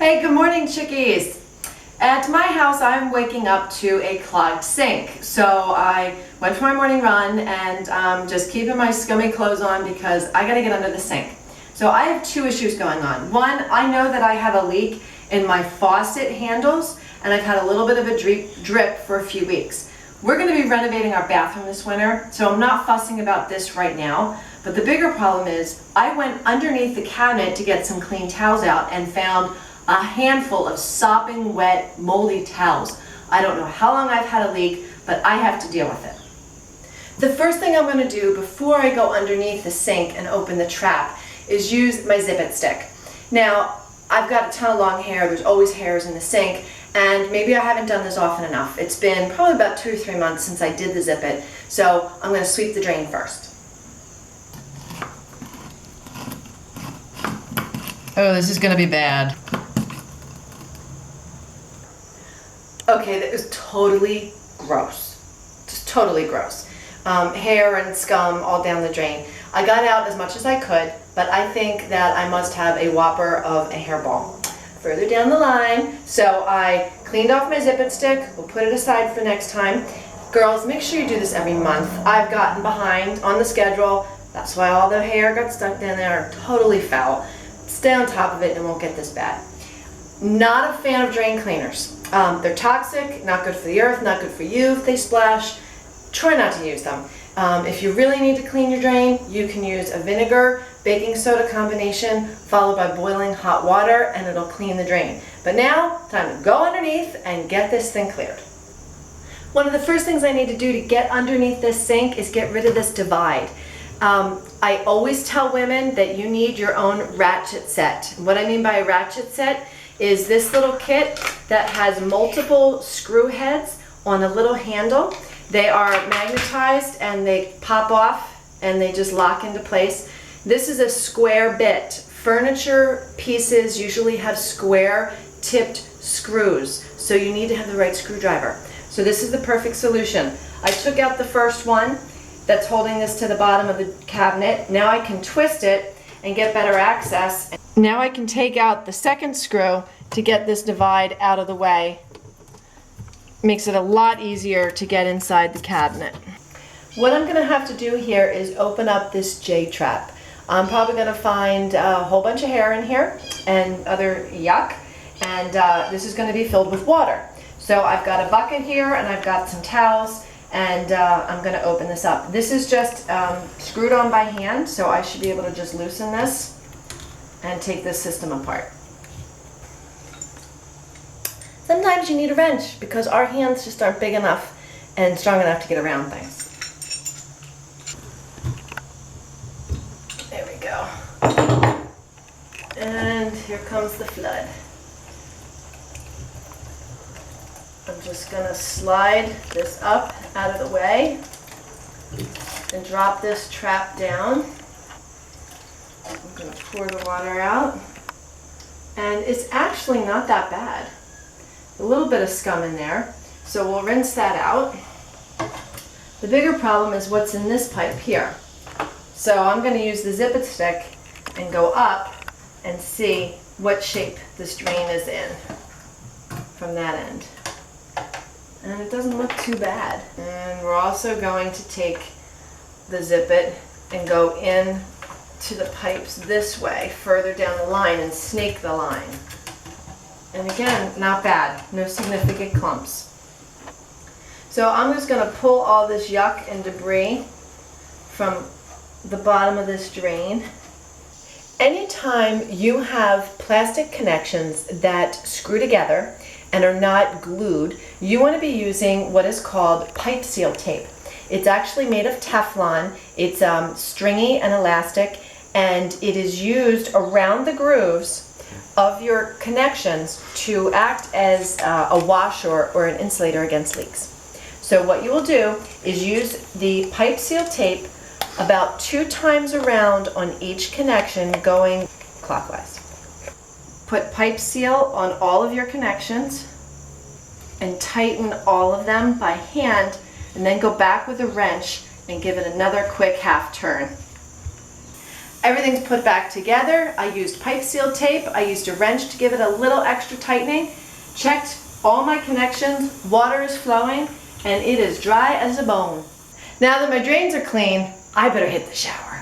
Hey, good morning, chickies. At my house, I'm waking up to a clogged sink. So I went for my morning run and just keeping my scummy clothes on because I gotta get under the sink. So I have two issues going on. One, I know that I have a leak in my faucet handles and I've had a little bit of a drip for a few weeks. We're gonna be renovating our bathroom this winter, so I'm not fussing about this right now. But the bigger problem is I went underneath the cabinet to get some clean towels out and found a handful of sopping wet, moldy towels. I don't know how long I've had a leak, but I have to deal with it. The first thing I'm going to do before I go underneath the sink and open the trap is use my Zip-It stick. Now, I've got a ton of long hair, there's always hairs in the sink, and maybe I haven't done this often enough. It's been probably about 2 or 3 months since I did the Zip-It, so I'm going to sweep the drain first. Oh, this is going to be bad. Okay, that was totally gross. Just totally gross. Hair and scum all down the drain. I got out as much as I could, but I think that I must have a whopper of a hairball further down the line. So I cleaned off my Zip-It stick. We'll put it aside for next time. Girls, make sure you do this every month. I've gotten behind on the schedule. That's why all the hair got stuck down there. Totally foul. Stay on top of it and it won't get this bad. Not a fan of drain cleaners. They're toxic, not good for the earth, not good for you if they splash. Try not to use them. If you really need to clean your drain, you can use a vinegar, baking soda combination followed by boiling hot water and it'll clean the drain. But now, time to go underneath and get this thing cleared. One of the first things I need to do to get underneath this sink is get rid of this divide. I always tell women that you need your own ratchet set. What I mean by a ratchet set is this little kit that has multiple screw heads on a little handle. They are magnetized and they pop off and they just lock into place. This is a square bit. Furniture pieces usually have square tipped screws, so you need to have the right screwdriver. So this is the perfect solution. I took out the first one that's holding this to the bottom of the cabinet. Now I can twist it and get better access. Now I can take out the second screw to get this divide out of the way. Makes it a lot easier to get inside the cabinet. What I'm gonna have to do here is open up this J-trap. I'm probably gonna find a whole bunch of hair in here and other yuck, and this is gonna be filled with water. So I've got a bucket here and I've got some towels, and I'm gonna open this up. This is just screwed on by hand, so I should be able to just loosen this and take this system apart. Sometimes you need a wrench because our hands just aren't big enough and strong enough to get around things. There we go. And here comes the flood. I'm just gonna slide this up out of the way and drop this trap down. I'm gonna pour the water out. And it's actually not that bad. A little bit of scum in there, so we'll rinse that out. The bigger problem is what's in this pipe here. So I'm going to use the Zip-It stick and go up and see what shape this drain is in from that end. And it doesn't look too bad. And we're also going to take the Zip-It and go in to the pipes this way, further down the line, and snake the line. And again, not bad, no significant clumps. So I'm just gonna pull all this yuck and debris from the bottom of this drain. Anytime you have plastic connections that screw together and are not glued, you wanna be using what is called pipe seal tape. It's actually made of Teflon, it's stringy and elastic, and it is used around the grooves of your connections to act as a wash or an insulator against leaks. So what you will do is use the pipe seal tape about 2 times around on each connection going clockwise. Put pipe seal on all of your connections and tighten all of them by hand, and then go back with a wrench and give it another quick half turn. Everything's put back together. I used pipe seal tape. I used a wrench to give it a little extra tightening. Checked all my connections. Water is flowing and it is dry as a bone. Now that my drains are clean, I better hit the shower.